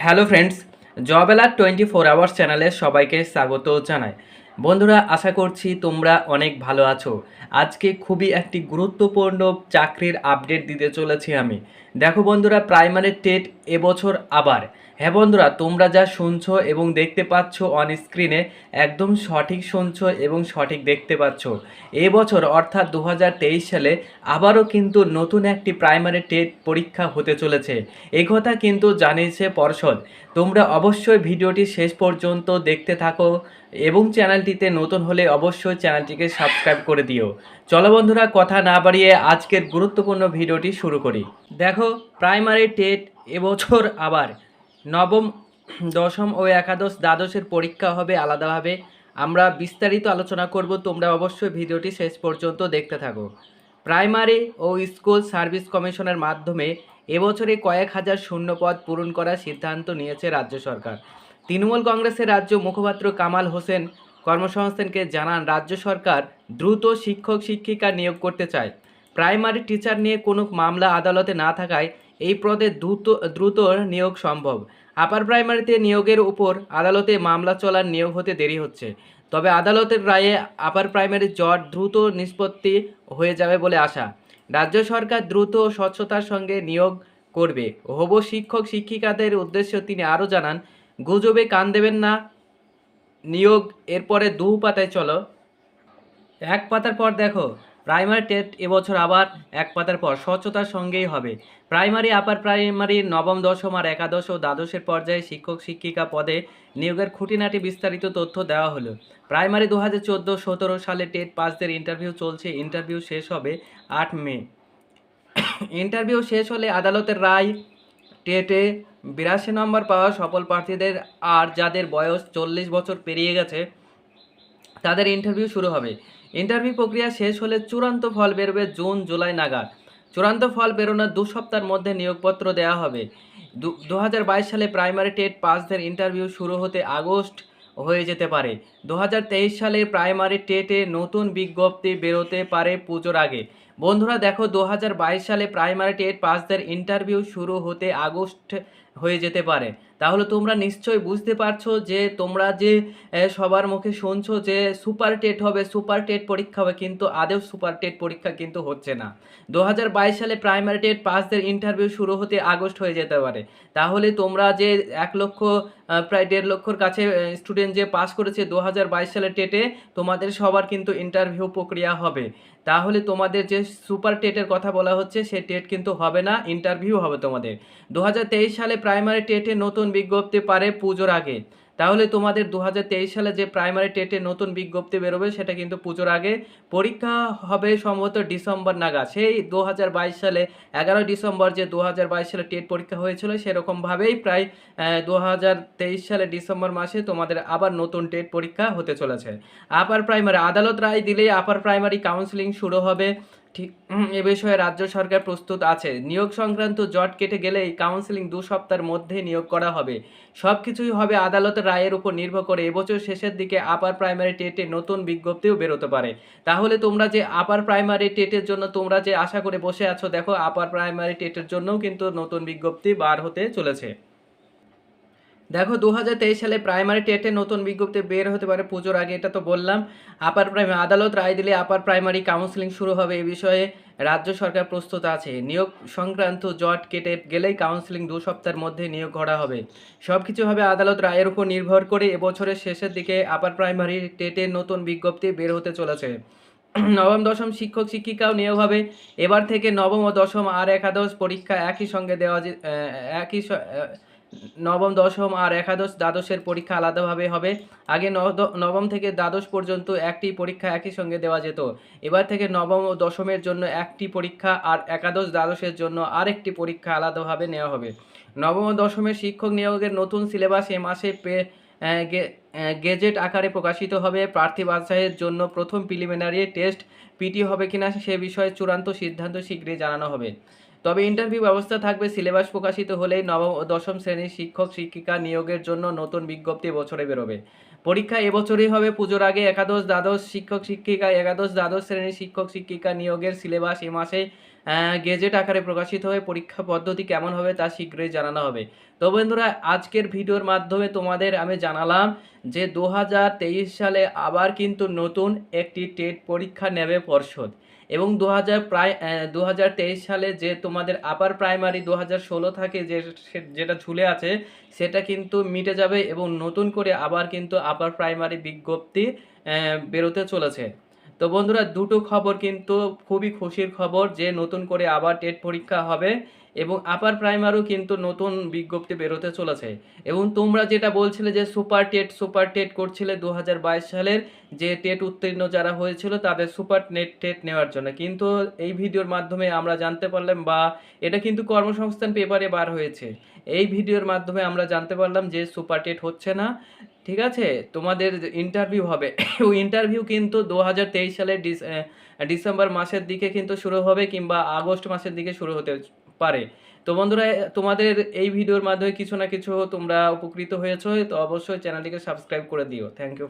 Hello friends, job alert 24 hours চ্যানেলে সবাইকে স্বাগত জানাই। বন্ধুরা, আশা করছি তোমরা অনেক ভালো আছো। আজকে খুবই একটি গুরুত্বপূর্ণ চাকরির আপডেট দিতে চলেছি আমি। দেখো বন্ধুরা, প্রাইমারি টেট এবছর আবার। হ্যাঁ বন্ধুরা, তোমরা যা শুনছো এবং দেখতে পাচ্ছ অন স্ক্রিনে একদম সঠিক শুনছো এবং সঠিক দেখতে পাচ্ছ। এবছর অর্থাৎ 2023 সালে আবারও কিন্তু নতুন একটি প্রাইমারি টেট পরীক্ষা হতে চলেছে। এই কথা কিন্তু জানিয়েছে পর্ষদ। তোমরা অবশ্যই ভিডিওটি শেষ পর্যন্ত দেখতে থাকো এবং চ্যানেলটিতে নতুন হলে অবশ্যই চ্যানেলটিকে সাবস্ক্রাইব করে দিও। চলো বন্ধুরা, কথা না বাড়িয়ে আজকের গুরুত্বপূর্ণ ভিডিওটি শুরু করি। দেখো, প্রাইমারি টেট এবছর আবার নবম, দশম ও একাদশ দ্বাদশের পরীক্ষা হবে আলাদাভাবে। আমরা বিস্তারিত আলোচনা করব, তোমরা অবশ্যই ভিডিওটি শেষ পর্যন্ত দেখতে থাকো। প্রাইমারি ও স্কুল সার্ভিস কমিশনের মাধ্যমে এবছরে কয়েক হাজার শূন্যপদ পূরণ করার সিদ্ধান্ত নিয়েছে রাজ্য সরকার। তৃণমূল কংগ্রেসের রাজ্য মুখপাত্র কামাল হোসেন কর্মসংস্থানকে জানান, রাজ্য সরকার দ্রুত শিক্ষক শিক্ষিকা নিয়োগ করতে চায়। প্রাইমারি টিচার নিয়ে কোনো মামলা আদালতে না থাকায় এই পদে দ্রুত নিয়োগ সম্ভব। আপার প্রাইমারিতে নিয়োগের উপর আদালতে মামলা চলার নিয়োগ হতে দেরি হচ্ছে। তবে আদালতের রায়ে আপার প্রাইমারি জট দ্রুত নিষ্পত্তি হয়ে যাবে বলে আশা। রাজ্য সরকার দ্রুত ও স্বচ্ছতার সঙ্গে নিয়োগ করবে। হবু শিক্ষক শিক্ষিকাদের উদ্দেশ্যে তিনি আরও জানান, গুজবে কান দেবেন না, নিয়োগ এরপরে দু পাতায় চলো। এক পাতার পর দেখো, প্রাইমারি টেট এবছর আবার এক পাতার পর স্বচ্ছতার সঙ্গেই হবে। প্রাইমারি, আপার প্রাইমারি, নবম, দশম আর একাদশ ও দ্বাদশের পর্যায়ে শিক্ষক শিক্ষিকা পদে নিয়োগের খুঁটিনাটি বিস্তারিত তথ্য দেওয়া হলো। প্রাইমারি 2014-17 সালে টেট পাসদের ইন্টারভিউ চলছে। ইন্টারভিউ শেষ হবে 8 মে। ইন্টারভিউ শেষ হলে আদালতের রায় টেটে 82 নম্বর পাওয়া সফল প্রার্থীদের আর যাদের বয়স 40 বছর পেরিয়ে গেছে তাদের ইন্টারভিউ শুরু হবে। ইন্টারভিউ প্রক্রিয়া শেষ হলে চূড়ান্ত ফল বেরোবে জুন জুলাই নাগাদ। চূড়ান্ত ফল বেরোনোর 2 সপ্তাহের মধ্যে নিয়োগপত্র দেওয়া হবে। 2022 সালে প্রাইমারি টেট পাসদের ইন্টারভিউ শুরু হতে আগস্ট হয়ে যেতে পারে। 2023 সালে প্রাইমারি টেটে নতুন বিজ্ঞপ্তি বেরোতে পারে পুজোর আগে। বন্ধুরা দেখো, 2022 সালে প্রাইমারি টেট পাসদের ইন্টারভিউ শুরু হতে আগস্ট হয়ে যেতে পারে। তাহলে তোমরা নিশ্চয়ই বুঝতে পারছো যে তোমরা যে সবার মুখে শুনছো যে সুপার টেট হবে, সুপার টেট পরীক্ষা হবে, কিন্তু আদৌ সুপার টেট পরীক্ষা কিন্তু হচ্ছে না। 2022 সালে প্রাইমারি টেট পাসদের ইন্টারভিউ শুরু হতে আগস্ট হয়ে যেতে পারে। তাহলে তোমরা যে 1 লক্ষ প্রায় 1.5 লক্ষর কাছে স্টুডেন্ট যে পাস করেছে 2022 সালে টেটে, তোমাদের সবার কিন্তু ইন্টারভিউ প্রক্রিয়া হবে। তাহলে তোমাদের যে সুপার টেটের কথা বলা হচ্ছে সে টেট কিন্তু হবে না, ইন্টারভিউ হবে তোমাদের। 2023 সালে প্রাইমারি টেটে নতুন বিজ্ঞপ্তি পারে পুজোর আগে। তাহলে তোমাদের 2023 সালে যে প্রাইমারি টেটে নতুন বিজ্ঞপ্তি বেরোবে সেটা কিন্তু পুজোর আগে। পরীক্ষা হবে সম্ভবত ডিসেম্বর নাগাদ। সেই 2022 সালে 11 ডিসেম্বর যে 2022 সালে টেট পরীক্ষা হয়েছিল সেরকমভাবেই প্রায় 2023 সালে ডিসেম্বর মাসে তোমাদের আবার নতুন টেট পরীক্ষা হতে চলেছে। আপার প্রাইমারি, আদালত রায় দিলেই আপার প্রাইমারি কাউন্সেলিং শুরু হবে। ঠিক এ বিষয়ে রাজ্য সরকার প্রস্তুত আছে। নিয়োগ সংক্রান্ত জট কেটে গেলেই কাউন্সেলিং 2 সপ্তাহের মধ্যে নিয়োগ করা হবে। সব কিছুই হবে আদালতের রায়ের উপর নির্ভর করে। এবছর শেষের দিকে আপার প্রাইমারি টেটে নতুন বিজ্ঞপ্তিও বেরোতে পারে। তাহলে তোমরা যে আপার প্রাইমারি টেটের জন্য তোমরা যে আশা করে বসে আছো, দেখো আপার প্রাইমারি টেটের জন্যও কিন্তু নতুন বিজ্ঞপ্তি বার হতে চলেছে। দেখো, 2023 সালে প্রাইমারি টেটে নতুন বিজ্ঞপ্তি বের হতে পারে পুজোর আগে, এটা তো বললাম। আপার প্রাইমারি, আদালত রায় দিলে আপার প্রাইমারি কাউন্সেলিং শুরু হবে। এই বিষয়ে রাজ্য সরকার প্রস্তুত আছে। নিয়োগ সংক্রান্ত জট কেটে গেলেই কাউন্সেলিং 2 সপ্তাহের মধ্যে নিয়োগ করা হবে। সব কিছু হবে আদালত রায়ের উপর নির্ভর করে। এবছরের শেষের দিকে আপার প্রাইমারি টেটে নতুন বিজ্ঞপ্তি বের হতে চলেছে। নবম দশম শিক্ষক শিক্ষিকাও নিয়োগ হবে। এবার থেকে নবম ও দশম আর একাদশ পরীক্ষা একই সঙ্গে দেওয়া নবম, দশম আর একাদশ দ্বাদশের পরীক্ষা আলাদাভাবে হবে। আগে নবম থেকে দ্বাদশ পর্যন্ত একটি পরীক্ষা একই সঙ্গে দেওয়া যেত। এবার থেকে নবম ও দশমের জন্য একটি পরীক্ষা আর একাদশ দ্বাদশের জন্য আরেকটি পরীক্ষা আলাদাভাবে নেওয়া হবে। নবম ও দশমের শিক্ষক নিয়োগের নতুন সিলেবাস এ মাসে গেজেট আকারে প্রকাশিত হবে। প্রার্থী বাছাইয়ের জন্য প্রথম প্রিলিমিনারি টেস্ট পিটি হবে কিনা সে বিষয়ে চূড়ান্ত সিদ্ধান্ত শীঘ্রই জানানো হবে। তবে ইন্টারভিউ ব্যবস্থা থাকবে। সিলেবাস প্রকাশিত হলেই নবম ও দশম শ্রেণীর শিক্ষক শিক্ষিকা নিয়োগের জন্য নতুন বিজ্ঞপ্তি বছরে বেরোবে। পরীক্ষা এবছরই হবে পুজোর আগে। একাদশ দ্বাদশ শিক্ষক শিক্ষিকা, একাদশ দ্বাদশ শ্রেণীর শিক্ষক শিক্ষিকা নিয়োগের সিলেবাস এ মাসে গেজেট আকারে প্রকাশিত হয়ে পরীক্ষা পদ্ধতি কেমন হবে তা শীঘ্রই জানানো হবে। তো বন্ধুরা, আজকের ভিডিওর মাধ্যমে তোমাদের আমি জানালাম যে 2023 সালে আবার কিন্তু নতুন একটি টেট পরীক্ষা নেবে পর্ষদ, এবং 2023 সালে যে তোমাদের আপার প্রাইমারি 2016 থাকে যেটা ঝুলে আছে সেটা কিন্তু মিটে যাবে, এবং নতুন করে আবার কিন্তু আপার প্রাইমারি বিজ্ঞপ্তি বেরোতে চলেছে। তো বন্ধুরা, দুটো খবর কিন্তু খুবই খুশির খবর যে নতুন করে আবার টেট পরীক্ষা হবে, এবং আপার প্রাইমারিও কিন্তু নতুন বিজ্ঞপ্তি বেরোতে চলেছে। এবং তোমরা যেটা বলছিলে যে সুপার টেট করছিলে 2022 সালের, যে টেট উত্তীর্ণ যারা হয়েছিল তাদের সুপার টেট নেওয়ার জন্য, কিন্তু এই ভিডিওর মাধ্যমে আমরা জানতে পারলাম, বা এটা কিন্তু কর্মসংস্থান পেপারে বার হয়েছে, এই ভিডিওর মাধ্যমে আমরা জানতে পারলাম যে সুপার টেট হচ্ছে না। ঠিক আছে, তোমাদের ইন্টারভিউ হবে। ওই ইন্টারভিউ কিন্তু 2023 সালের ডিসেম্বর মাসের দিকে কিন্তু শুরু হবে, কিংবা আগস্ট মাসের দিকে শুরু হতে পারে। তো বন্ধুরা, তোমাদের এই ভিডিওর মাধ্যমে কিছু না কিছু তোমরা উপকৃত হয়েছো, তো অবশ্যই চ্যানেলটিকে সাবস্ক্রাইব করে দিও। Thank you.